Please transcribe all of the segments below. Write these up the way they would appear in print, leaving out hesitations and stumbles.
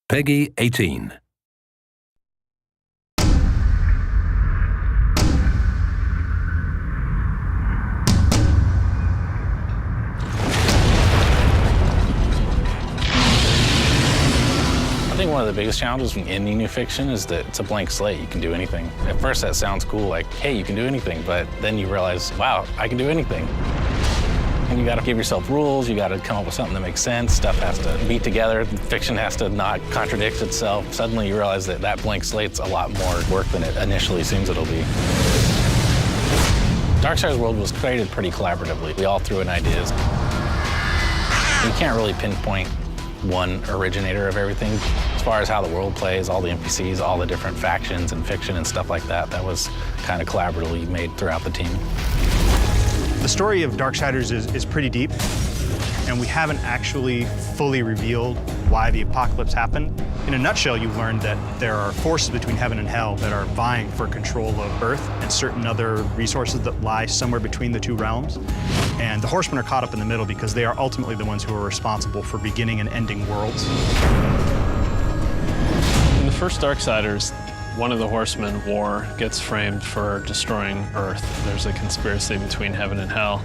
Peggy 18. I think one of the biggest challenges from any new fiction is that it's a blank slate. You can do anything. At first that sounds cool, like, hey, you can do anything, but then you realize, wow, I can do anything. And you gotta give yourself rules, you gotta come up with something that makes sense, stuff has to be together, fiction has to not contradict itself. Suddenly you realize that that blank slate's a lot more work than it initially seems it'll be. DarkSiders world was created pretty collaboratively. We all threw in ideas. You can't really pinpoint one originator of everything. As far as how the world plays, all the NPCs, all the different factions and fiction and stuff like that, that was kind of collaboratively made throughout the team. The story of DarkSiders is pretty deep, and we haven't actually fully revealed why the apocalypse happened. In a nutshell, you learned that there are forces between heaven and hell that are vying for control of Earth and certain other resources that lie somewhere between the two realms. And the Horsemen are caught up in the middle because they are ultimately the ones who are responsible for beginning and ending worlds. In the first DarkSiders, one of the Horsemen, War, gets framed for destroying Earth. There's a conspiracy between heaven and hell.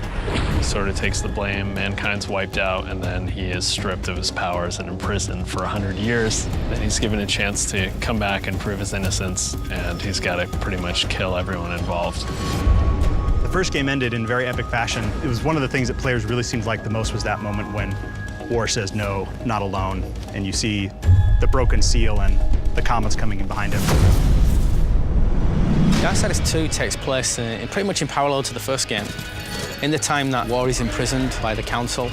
He sort of takes the blame, mankind's wiped out, and then he is stripped of his powers and imprisoned for 100 years. Then he's given a chance to come back and prove his innocence, and he's got to pretty much kill everyone involved. The first game ended in very epic fashion. It was one of the things that players really seemed like the most was that moment when War says, "No, not alone," and you see the broken seal and the comets coming in behind him. DarkSiders 2 takes place pretty much in parallel to the first game. In the time that War is imprisoned by the Council,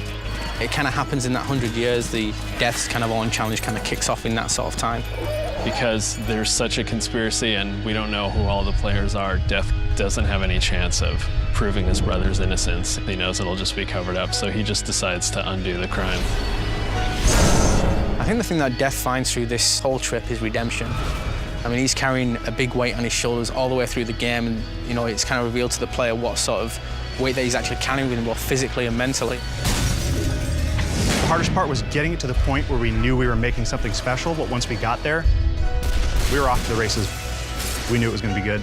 it kind of happens in that 100 years. The Death's kind of own challenge kind of kicks off in that sort of time. Because there's such a conspiracy and we don't know who all the players are, Death doesn't have any chance of proving his brother's innocence. He knows it'll just be covered up, so he just decides to undo the crime. I think the thing that Death finds through this whole trip is redemption. I mean, he's carrying a big weight on his shoulders all the way through the game, and, you know, it's kind of revealed to the player what sort of weight that he's actually carrying with him, both physically and mentally. The hardest part was getting it to the point where we knew we were making something special, but once we got there, we were off to the races. We knew it was going to be good.